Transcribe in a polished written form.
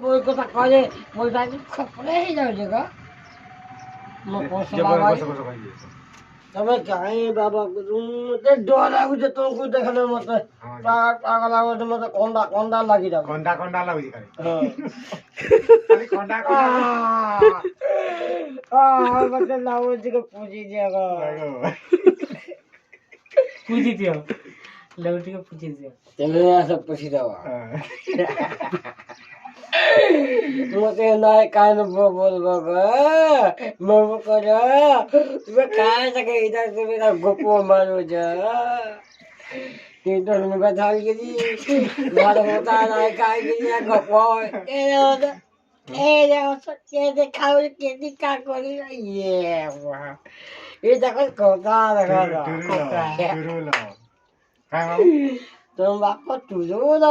Tôi có thật coi đi, tôi ra cái khóc đấy rồi chứ có. Mà có sao ba vậy? Tama kain baba te dola ko je ton ko dekhale mate পাগল আগতে মতে কন্ডা কন্ডা লাগি যাবে কন্ডা কন্ডা লাগি খালি হ্যাঁ খালি কন্ডা কন্ডা মতে লাউ দিকে পুজি দিয়া গো पूजी दियो लौटी को पूजी दियो তেমনি আছে পুজি দাও মতে নাই কান বলবো গো মব করে তুমি কাজ থেকে ইধর তুমি না গোপ মারো যা কিন্তু তুমি বাধাল গেছি ভালো হতা নাই কাই গেছি গোপ এই দেখো কে দেখাও কে দিকা করি ইয়ে এই দেখো কথা দেখা টুরুলো কাই তুমি বাপ টুজো না